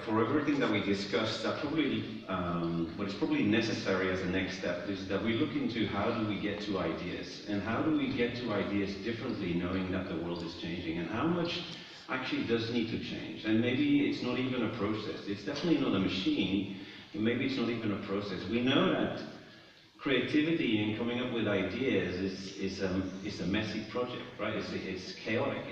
for everything that we discussed, that probably, what is probably necessary as a next step is that we look into how do we get to ideas, and how do we get to ideas differently, knowing that the world is changing, and how much actually does need to change. And maybe it's not even a process. It's definitely not a machine, but maybe it's not even a process. We know that creativity and coming up with ideas is a messy project, right? It's chaotic.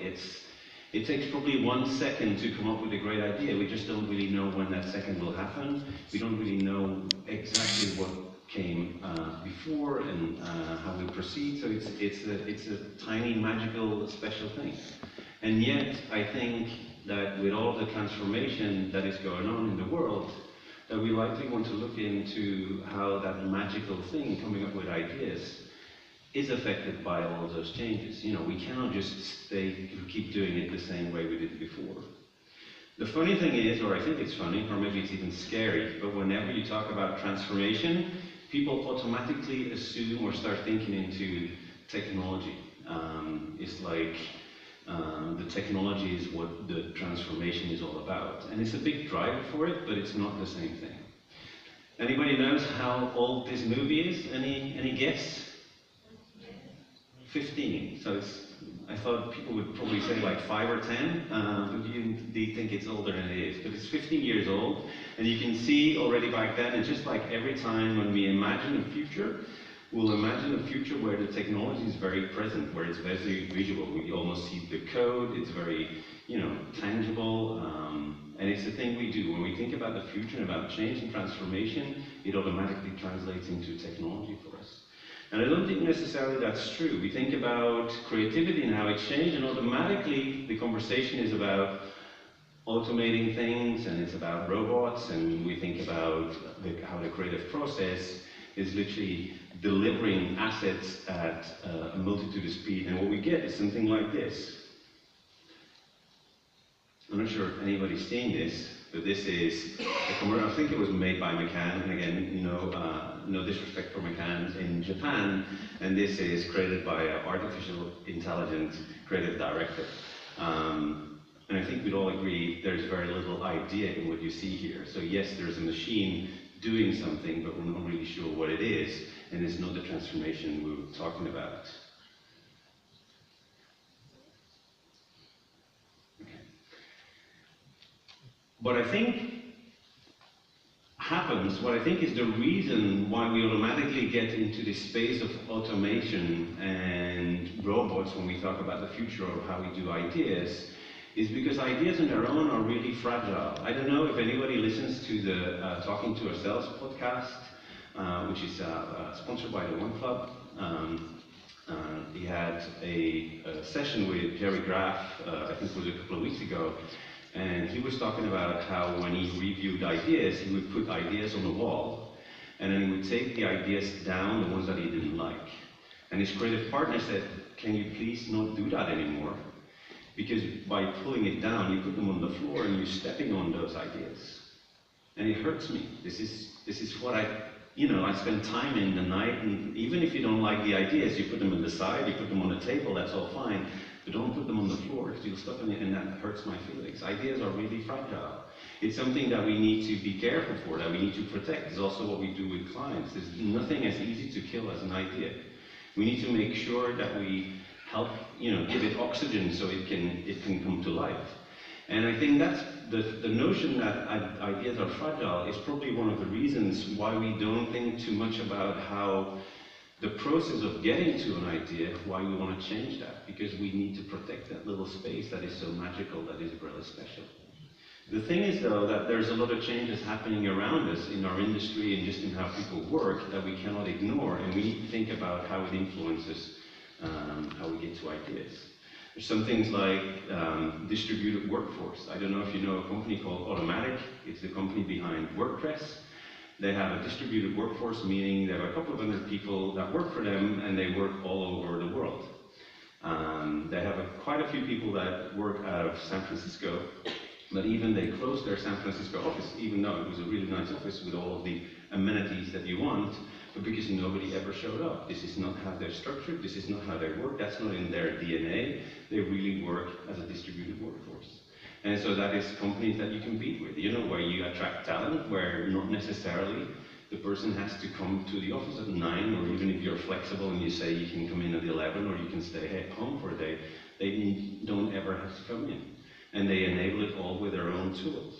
It takes probably 1 second to come up with a great idea. We just don't really know when that second will happen. We don't really know exactly what came before and how we proceed. So it's a tiny, magical, special thing. And yet, I think that with all the transformation that is going on in the world, that we likely want to look into how that magical thing, coming up with ideas, is affected by all of those changes. You know, we cannot just keep doing it the same way we did before. The funny thing is, or I think it's funny, or maybe it's even scary, but whenever you talk about transformation, people automatically assume or start thinking into technology. It's like the technology is what the transformation is all about. And it's a big driver for it, but it's not the same thing. Anybody knows how old this movie is? Any guess? 15. So I thought people would probably say like 5 or 10, but you think it's older than it is. But it's 15 years old, and you can see already back then, it's just like every time when we imagine a future, we'll imagine a future where the technology is very present, where it's very visual. We almost see the code, it's very, tangible, and it's the thing we do. When we think about the future and about change and transformation, it automatically translates into technology for us. And I don't think necessarily that's true. We think about creativity and how it's changed, and automatically the conversation is about automating things, and it's about robots, and we think about how the creative process is literally delivering assets at a multitude of speed, and what we get is something like this. I'm not sure if anybody's seen this, but this is a commercial. I think it was made by McCann, and again, no disrespect for McCann in Japan, and this is created by an artificial intelligence creative director. And I think we'd all agree there's very little idea in what you see here. So yes, there's a machine doing something, but we're not really sure what it is, and it's not the transformation we were talking about. Okay. What I think happens, what I think is the reason why we automatically get into this space of automation and robots when we talk about the future of how we do ideas, is because ideas on their own are really fragile. I don't know if anybody listens to the Talking to Ourselves podcast, which is sponsored by the One Club. He had a session with Jerry Graff, I think it was a couple of weeks ago, and he was talking about how when he reviewed ideas, he would put ideas on the wall, and then he would take the ideas down, the ones that he didn't like. And his creative partner said, "Can you please not do that anymore? Because by pulling it down, you put them on the floor and you're stepping on those ideas. And it hurts me. This is what I spend time in the night, and even if you don't like the ideas, you put them on the side, you put them on the table, that's all fine, but don't put them on the floor, because you'll step on it and that hurts my feelings." Ideas are really fragile. It's something that we need to be careful for, that we need to protect. It's also what we do with clients. There's nothing as easy to kill as an idea. We need to make sure that we help, give it oxygen so it can come to life. And I think that's the notion that ideas are fragile is probably one of the reasons why we don't think too much about how the process of getting to an idea, why we want to change that, because we need to protect that little space that is so magical, that is really special. The thing is, though, that there's a lot of changes happening around us in our industry and just in how people work that we cannot ignore, and we need to think about how it influences how we get to ideas. There's some things like distributed workforce. I don't know if you know a company called Automatic. It's the company behind WordPress. They have a distributed workforce, meaning they have a couple of hundred people that work for them, and they work all over the world. They have quite a few people that work out of San Francisco, but even they closed their San Francisco office, even though it was a really nice office with all of the amenities that you want, but because nobody ever showed up. This is not how they're structured, this is not how they work, that's not in their DNA. They really work as a distributed workforce. And so that is companies that you compete with, you know, where you attract talent, where not necessarily the person has to come to the office at 9, or even if you're flexible and you say you can come in at 11 or you can stay at home for a day, they don't ever have to come in. And they enable it all with their own tools.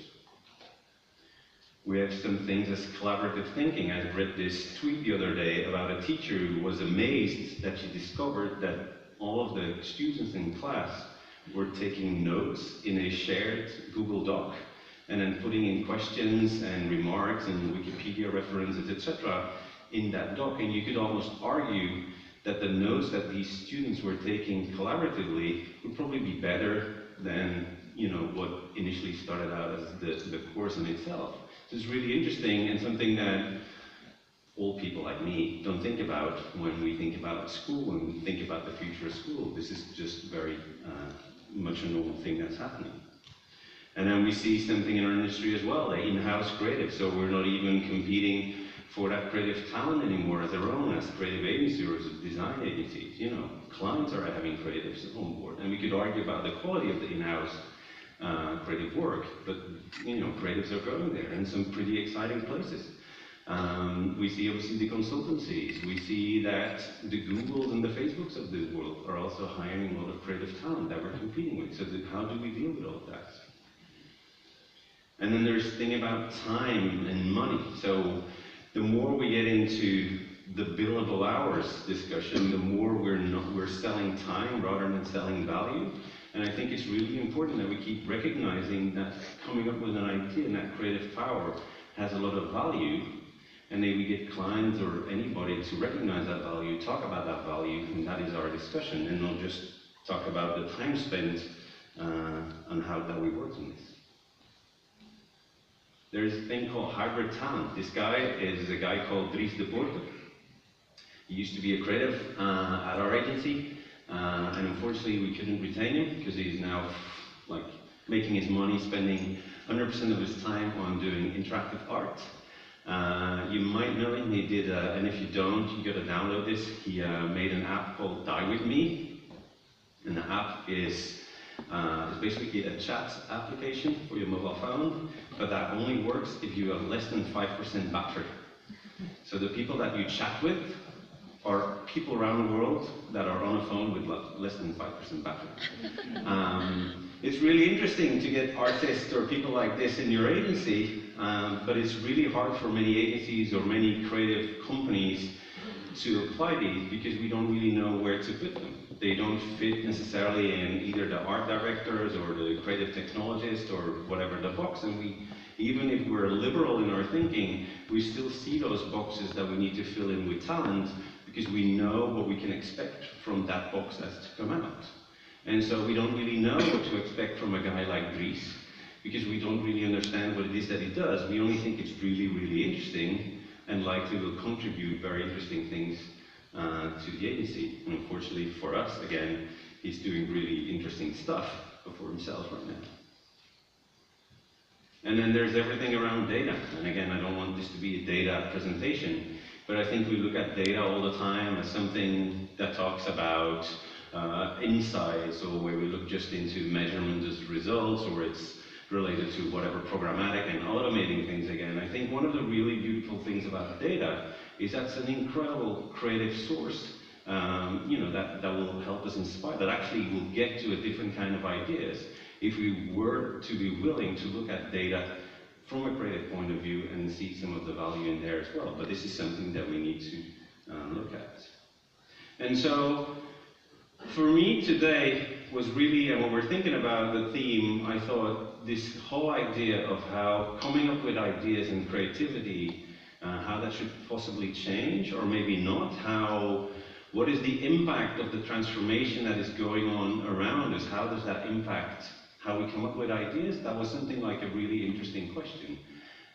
We have some things as collaborative thinking. I read this tweet the other day about a teacher who was amazed that she discovered that all of the students in class were taking notes in a shared Google Doc and then putting in questions and remarks and Wikipedia references, etc. in that doc. And you could almost argue that the notes that these students were taking collaboratively would probably be better than, you know, what initially started out as the course in itself. So it's really interesting and something that old people like me don't think about when we think about school and we think about the future of school. This is just very much a normal thing that's happening. And then we see something in our industry as well, the in-house creative. So we're not even competing for that creative talent anymore as their own, as creative agencies or as design agencies. You know, clients are having creatives on board. And we could argue about the quality of the in-house creative work, but you know, creatives are going there in some pretty exciting places. We see obviously the consultancies. We see that the Googles and the Facebooks of the world are also hiring a lot of creative talent that we're competing with. So how do we deal with all of that? And then there's the thing about time and money. So the more we get into the billable hours discussion, the more we're selling time rather than selling value. And I think it's really important that we keep recognizing that coming up with an idea and that creative power has a lot of value. And then we get clients or anybody to recognize that value, talk about that value, and that is our discussion, and not just talk about the time spent on how that we work on this. There's a thing called hybrid talent. This guy is a guy called Dries de Poorter. He used to be a creative at our agency, and unfortunately we couldn't retain him because he's now like making his money, spending 100% of his time on doing interactive art. You might know him, he did, and if you don't, you gotta download this. He made an app called Die With Me, and the app is basically a chat application for your mobile phone, but that only works if you have less than 5% battery. So the people that you chat with are people around the world that are on a phone with less than 5% battery. It's really interesting to get artists or people like this in your agency, but it's really hard for many agencies or many creative companies to apply these because we don't really know where to put them. They don't fit necessarily in either the art directors or the creative technologist or whatever the box, and even if we're liberal in our thinking, we still see those boxes that we need to fill in with talent because we know what we can expect from that box that's to come out. And so we don't really know what to expect from a guy like Dries because we don't really understand what it is that he does. We only think it's really, really interesting and likely will contribute very interesting things to the agency. And unfortunately for us, again, he's doing really interesting stuff for himself right now. And then there's everything around data. And again, I don't want this to be a data presentation, but I think we look at data all the time as something that talks about insights, or where we look just into measurement as results, or it's related to whatever programmatic and automating things again. I think one of the really beautiful things about data is that's an incredible creative source, you know, that will help us inspire, that actually will get to a different kind of ideas if we were to be willing to look at data from a creative point of view and see some of the value in there as well. But this is something that we need to look at. And so, for me today was really, and when we're thinking about the theme, I thought this whole idea of how coming up with ideas and creativity, how that should possibly change, or maybe not, what is the impact of the transformation that is going on around us? How does that impact how we come up with ideas? That was something like a really interesting question.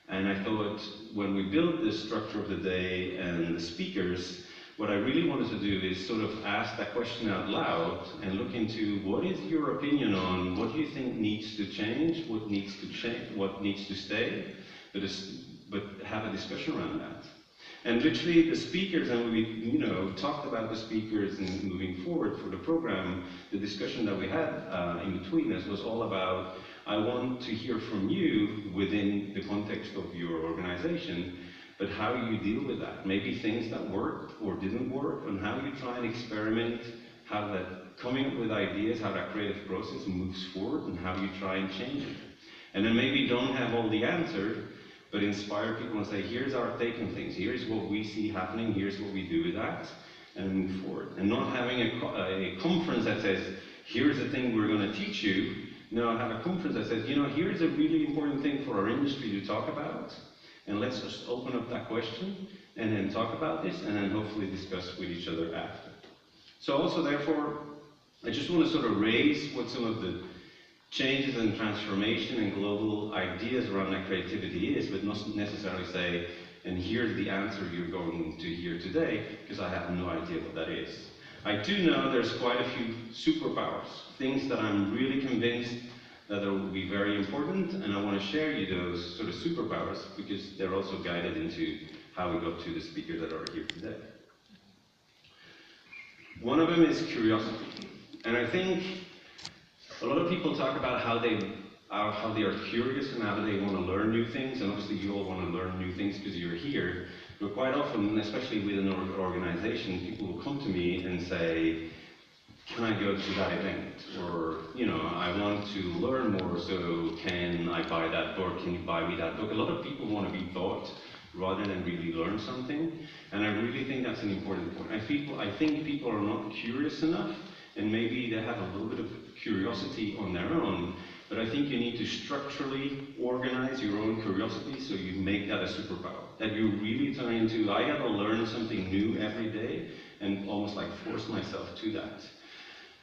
And I thought when we built the structure of the day and the speakers, what I really wanted to do is sort of ask that question out loud and look into what is your opinion on what do you think needs to change, what needs to change, what needs to stay, but have a discussion around that. And literally the speakers, and we talked about the speakers and moving forward for the program, the discussion that we had in between us was all about I want to hear from you within the context of your organization, but how you deal with that. Maybe things that worked or didn't work, and how you try and experiment, how that coming up with ideas, how that creative process moves forward, and how you try and change it. And then maybe don't have all the answers, but inspire people and say, here's our take on things, here's what we see happening, here's what we do with that, and move forward. And not having a conference that says, here's the thing we're going to teach you. No, have a conference that says, you know, here's a really important thing for our industry to talk about, and let's just open up that question, and then talk about this, and then hopefully discuss with each other after. So also, therefore, I just want to sort of raise what some of the changes and transformation and global ideas around that creativity is, but not necessarily say, and here's the answer you're going to hear today, because I have no idea what that is. I do know there's quite a few superpowers, things that I'm really convinced that will be very important, and I want to share you those sort of superpowers, because they're also guided into how we got to the speakers that are here today. One of them is curiosity, and I think a lot of people talk about how they are curious and how they want to learn new things, and obviously you all want to learn new things because you're here. But quite often, especially within an organization, people will come to me and say, can I go to that event? Or, you know, I want to learn more, so can I buy that book? Can you buy me that book? A lot of people want to be taught rather than really learn something, and I really think that's an important point. I think people are not curious enough, and maybe they have a little bit of curiosity on their own, but I think you need to structurally organize your own curiosity so you make that a superpower. That you're really trying to, I gotta learn something new every day, and almost like force myself to that.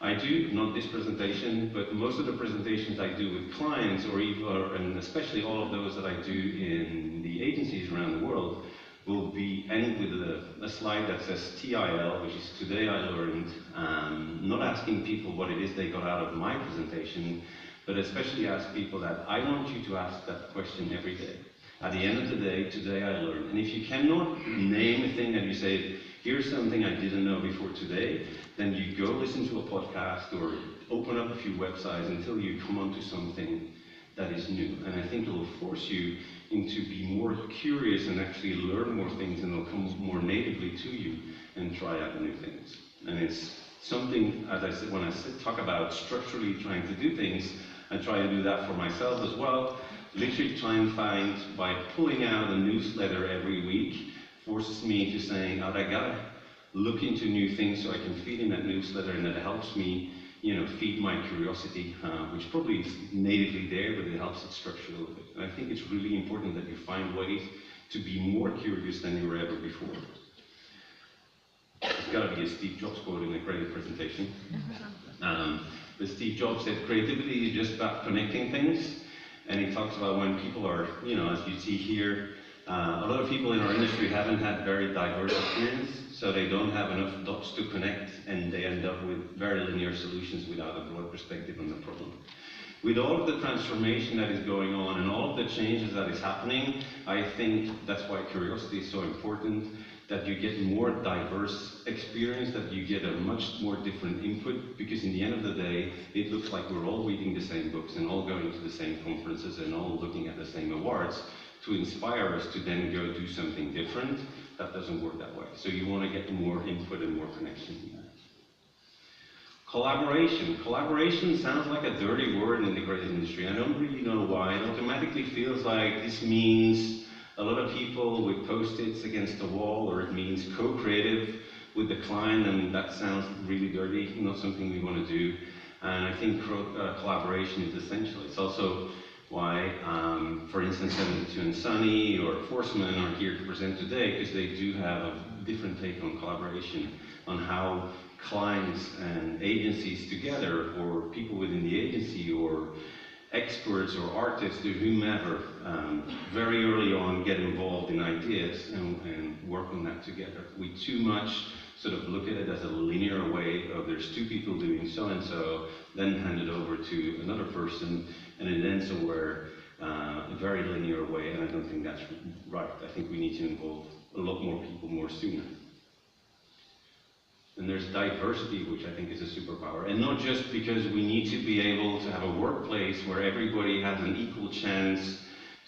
I do, not this presentation, but most of the presentations I do with clients, or even, and especially all of those that I do in the agencies around the world, will be end with a slide that says TIL, which is today I learned, not asking people what it is they got out of my presentation, but especially ask people that I want you to ask that question every day. At the end of the day, today I learned. And if you cannot name a thing that you say, here's something I didn't know before today, then you go listen to a podcast or open up a few websites until you come onto something that is new. And I think it will force you into be more curious and actually learn more things, and they'll come more natively to you and try out new things. And it's something, as I said, when I talk about structurally trying to do things, I try to do that for myself as well. Literally try and find, by pulling out a newsletter every week, forces me into saying, oh, I gotta look into new things so I can feed in that newsletter, and that helps me, you know, feed my curiosity, which probably is natively there, but it helps it structure a little bit. And I think it's really important that you find ways to be more curious than you were ever before. It's got to be a Steve Jobs quote in a creative presentation. But Steve Jobs said, creativity is just about connecting things. And he talks about when people are, you know, as you see here, a lot of people in our industry haven't had very diverse experience, so they don't have enough dots to connect, and they end up with very linear solutions without a broad perspective on the problem. With all of the transformation that is going on and all of the changes that is happening, I think that's why curiosity is so important, that you get more diverse experience, that you get a much more different input, because in the end of the day, it looks like we're all reading the same books and all going to the same conferences and all looking at the same awards to inspire us to then go do something different. That doesn't work that way. So you want to get more input and more connection in that. Collaboration. Collaboration sounds like a dirty word in the creative industry. I don't really know why. It automatically feels like this means a lot of people with post-its against the wall, or it means co-creative with the client, and that sounds really dirty, not something we want to do. And I think collaboration is essential. It's also why, for instance, 72 and Sunny or Forsman are here to present today, because they do have a different take on collaboration, on how clients and agencies together, or people within the agency, or experts or artists or whomever, very early on get involved in ideas and work on that together. We too much sort of look at it as a linear way of there's two people doing so-and-so, then hand it over to another person, and it ends somewhere a very linear way, and I don't think that's right. I think we need to involve a lot more people more sooner. And there's diversity, which I think is a superpower. And not just because we need to be able to have a workplace where everybody has an equal chance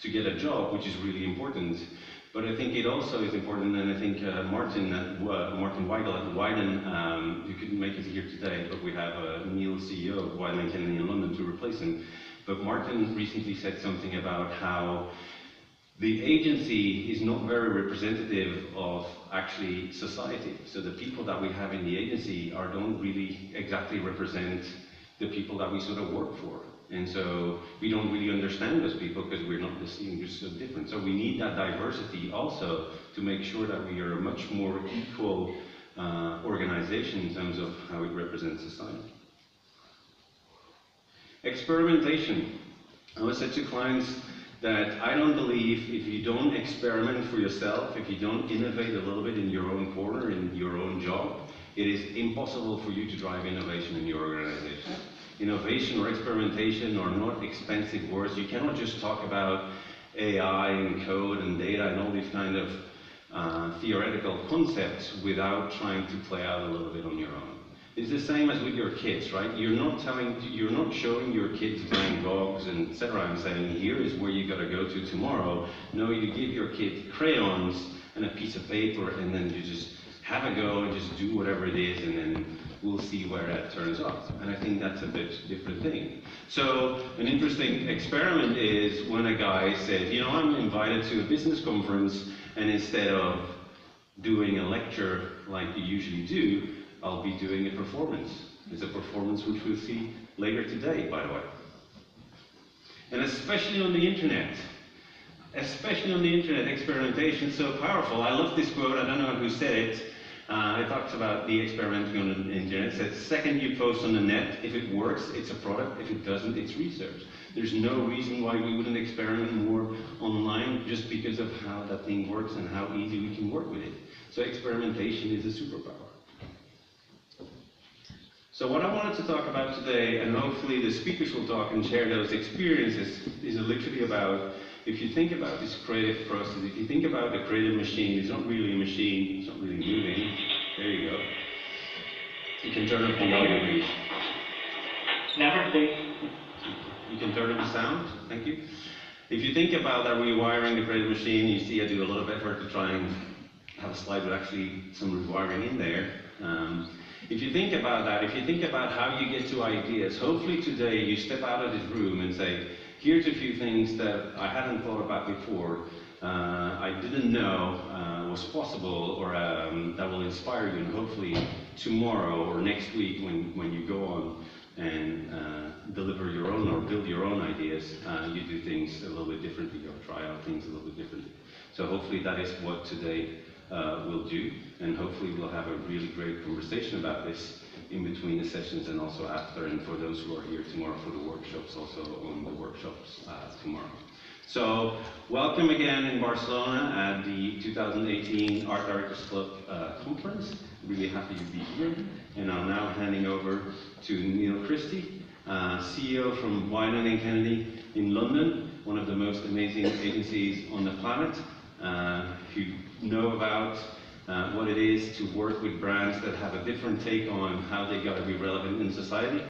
to get a job, which is really important. But I think it also is important, and I think Martin Weigel at Wieden, who couldn't make it here today, but we have Neil, CEO of Wieden & Kennedy in London, to replace him. But Martin recently said something about how the agency is not very representative of actually society. So the people that we have in the agency don't really exactly represent the people that we sort of work for. And so we don't really understand those people because we're not listening, we're so different. So we need that diversity also to make sure that we are a much more equal organization in terms of how it represents society. Experimentation. I always said to clients that I don't believe if you don't experiment for yourself, if you don't innovate a little bit in your own corner, in your own job, it is impossible for you to drive innovation in your organization. Innovation or experimentation are not expensive words. You cannot just talk about AI and code and data and all these kind of theoretical concepts without trying to play out a little bit on your own. It's the same as with your kids, right? You're not showing your kids Van Goghs and etc. and saying, here is where you gotta go to tomorrow. No, you give your kid crayons and a piece of paper, and then you just have a go and just do whatever it is, and then we'll see where that turns out. And I think that's a bit different thing. So an interesting experiment is when a guy says, you know, I'm invited to a business conference, and instead of doing a lecture like you usually do, I'll be doing a performance. It's a performance which we'll see later today, by the way. And especially on the internet, experimentation is so powerful. I love this quote, I don't know who said it. It talks about the experimenting on the internet. It says, second you post on the net, if it works, it's a product. If it doesn't, it's research. There's no reason why we wouldn't experiment more online just because of how that thing works and how easy we can work with it. So experimentation is a superpower. So what I wanted to talk about today, and hopefully the speakers will talk and share those experiences, is literally about, if you think about this creative process, if you think about the creative machine, it's not really a machine, it's not really moving. There you go. You can turn up the audio, please. Never think. You can turn up the sound, thank you. If you think about that rewiring the creative machine, you see I do a lot of effort to try and have a slide with actually some rewiring in there. If you think about that, if you think about how you get to ideas, hopefully today you step out of this room and say, here's a few things that I hadn't thought about before, I didn't know was possible, or that will inspire you, and hopefully tomorrow or next week when you go on and deliver your own or build your own ideas, you do things a little bit differently or try out things a little bit differently. So hopefully that is what today will do, and hopefully we'll have a really great conversation about this in between the sessions and also after, and for those who are here tomorrow for the workshops, also on the workshops tomorrow. So welcome again in Barcelona at the 2018 Art Directors Club conference. Really happy to be here, and I'm now handing over to Neil Christie, CEO from Wieden & Kennedy in London, one of the most amazing agencies on the planet. If you know about what it is to work with brands that have a different take on how they got to be relevant in society,